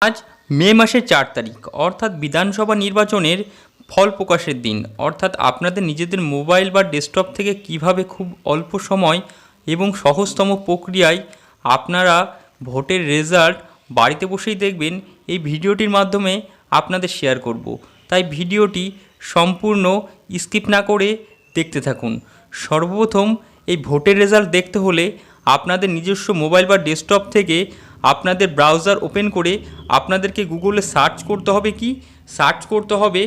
আজ মে মাসের 4 তারিখ অর্থাৎ বিধানসভা নির্বাচনের ফল প্রকাশের দিন। অর্থাৎ আপনাদের নিজেদের মোবাইল বা ডেস্কটপ থেকে কিভাবে খুব অল্প সময় এবং সহজতম প্রক্রিয়ায় আপনারা ভোটের রেজাল্ট বাড়িতে বসেই দেখবেন, এই ভিডিওটির মাধ্যমে আপনাদের শেয়ার করব। তাই ভিডিওটি সম্পূর্ণ স্কিপ না করে দেখতে থাকুন। সর্বপ্রথম এই ভোটের রেজাল্ট দেখতে হলে আপনাদের নিজস্ব মোবাইল বা ডেস্কটপ থেকে আপনাদের ব্রাউজার ওপেন করে আপনাদেরকে গুগলে সার্চ করতে হবে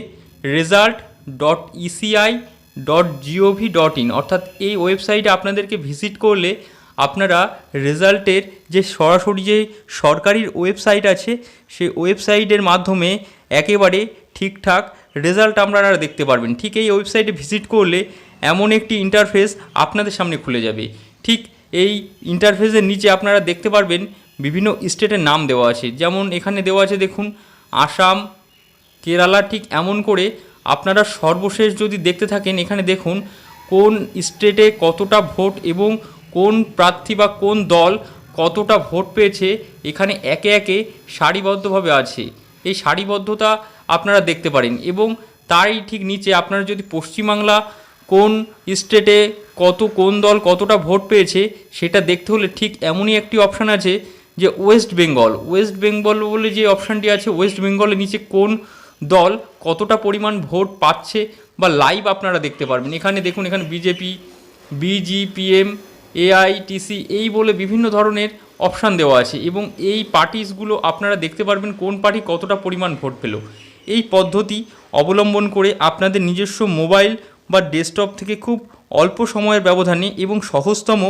result.eci.gov.in। অর্থাৎ এই ওয়েবসাইটে আপনাদেরকে ভিজিট করলে আপনারা রেজাল্টের যে সরাসরি যে সরকারি ওয়েবসাইট আছে সেই ওয়েবসাইটের মাধ্যমে একেবারে ঠিকঠাক রেজাল্ট আপনারা দেখতে পারবেন। ঠিক এই ওয়েবসাইটে ভিজিট করলে এমন একটি ইন্টারফেস আপনাদের সামনে খুলে যাবে। ঠিক এই ইন্টারফেসের নিচে আপনারা দেখতে পারবেন বিভিন্ন স্টেটের নাম দেওয়া আছে। যেমন এখানে দেওয়া আছে দেখুন আসাম, কেরালা। ঠিক এমন করে আপনারা সর্বশেষ যদি দেখতে থাকেন, এখানে দেখুন কোন স্টেটে কতটা ভোট এবং কোন প্রার্থী বা কোন দল কতটা ভোট পেয়েছে এখানে একে একে সারিবদ্ধভাবে আছে। এই সারিবদ্ধতা আপনারা দেখতে পারেন এবং তারই ঠিক নিচে আপনারা যদি পশ্চিমবাংলা কোন স্টেটে কোন দল কতটা ভোট পেয়েছে সেটা দেখতে হলে ঠিক এমনই একটি অপশান আছে যে ওয়েস্ট বেঙ্গল বলে যে অপশানটি আছে, ওয়েস্ট বেঙ্গলের নিচে কোন দল কতটা পরিমাণ ভোট পাচ্ছে বা লাইভ আপনারা দেখতে পারবেন। এখানে দেখুন, এখানে বিজেপি, বিজিপিএম, এআইটিসি এই বলে বিভিন্ন ধরনের অপশান দেওয়া আছে এবং এই পার্টিসগুলো আপনারা দেখতে পারবেন কোন পার্টি কতটা পরিমাণ ভোট পেল। এই পদ্ধতি অবলম্বন করে আপনাদের নিজস্ব মোবাইল বা ডেস্কটপ থেকে খুব অল্প সময়ের ব্যবধানে এবং সহজতম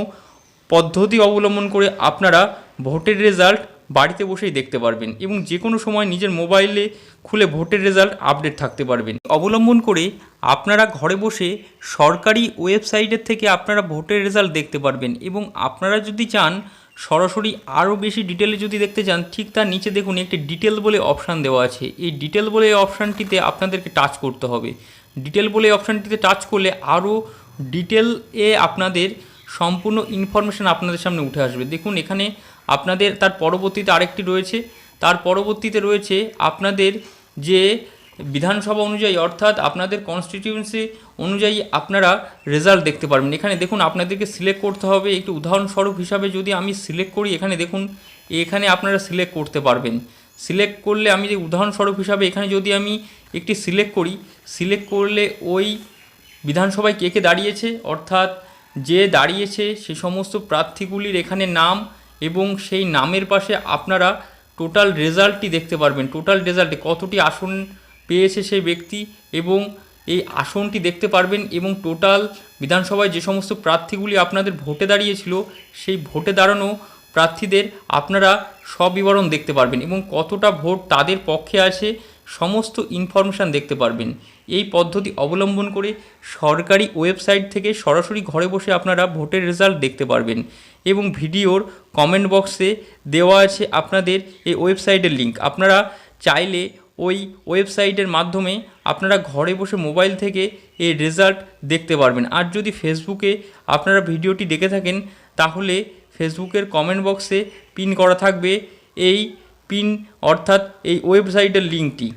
পদ্ধতি অবলম্বন করে আপনারা ভোটের রেজাল্ট বাড়িতে বসেই দেখতে পারবেন এবং যে কোনো সময় নিজের মোবাইলে খুলে ভোটের রেজাল্ট আপডেট থাকতে পারবেন। অবলম্বন করে আপনারা ঘরে বসে সরকারি ওয়েবসাইটের থেকে আপনারা ভোটের রেজাল্ট দেখতে পারবেন এবং আপনারা যদি চান সরাসরি আরও বেশি ডিটেলে যদি দেখতে চান, ঠিক তার নিচে দেখুন একটি ডিটেল বলে অপশান দেওয়া আছে। এই ডিটেল বলে অপশানটিতে আপনাদেরকে টাচ করতে হবে। ডিটেল বলে অপশানটিতে টাচ করলে আরও ডিটেলে আপনাদের সম্পূর্ণ ইনফরমেশান আপনাদের সামনে উঠে আসবে। দেখুন এখানে আপনাদের তার পরবর্তীতে আরেকটি রয়েছে, তার পরবর্তীতে রয়েছে আপনাদের যে বিধানসভা অনুযায়ী অর্থাৎ আপনাদের কনস্টিটিউয়েন্সি অনুযায়ী আপনারা রেজাল্ট দেখতে পারবেন। এখানে দেখুন আপনাদেরকে সিলেক্ট করতে হবে। একটি উদাহরণস্বরূপ হিসাবে যদি আমি সিলেক্ট করি, এখানে দেখুন এখানে আপনারা সিলেক্ট করতে পারবেন। সিলেক্ট করলে আমি যে উদাহরণস্বরূপ হিসাবে এখানে যদি আমি একটি সিলেক্ট করি, সিলেক্ট করলে ওই বিধানসভায় কে কে দাঁড়িয়েছে অর্থাৎ যে দাঁড়িয়েছে সে সমস্ত প্রার্থীগুলির এখানে নাম এবং সেই নামের পাশে আপনারা টোটাল রেজাল্টটি দেখতে পারবেন। টোটাল রেজাল্টে কতটি আসন পেয়েছে সেই ব্যক্তি এবং এই আসনটি দেখতে পারবেন এবং টোটাল বিধানসভায় যে সমস্ত প্রার্থীগুলি আপনাদের ভোটে দাঁড়িয়েছিল সেই ভোটে দাঁড়ানো প্রার্থীদের আপনারা সবিবরণ দেখতে পারবেন এবং কতটা ভোট তাদের পক্ষে আছে সমস্ত ইনফরমেশান দেখতে পারবেন। এই পদ্ধতি অবলম্বন করে সরকারি ওয়েবসাইট থেকে সরাসরি ঘরে বসে আপনারা ভোটের রেজাল্ট দেখতে পারবেন এবং ভিডিওর কমেন্ট বক্সে দেওয়া আছে আপনাদের এই ওয়েবসাইটের লিঙ্ক। আপনারা চাইলে ওই ওয়েবসাইটের মাধ্যমে আপনারা ঘরে বসে মোবাইল থেকে এই রেজাল্ট দেখতে পারবেন। আর যদি ফেসবুকে আপনারা ভিডিওটি দেখে থাকেন তাহলে ফেসবুকের কমেন্ট বক্সে পিন করা থাকবে এই পিন অর্থাৎ এই ওয়েবসাইটের লিঙ্কটি।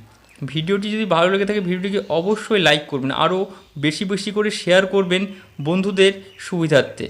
ভিডিওটি যদি ভালো লেগে থাকে ভিডিওটিকে অবশ্যই লাইক করবেন, আরও বেশি বেশি করে শেয়ার করবেন বন্ধুদের সুবিধার্থে।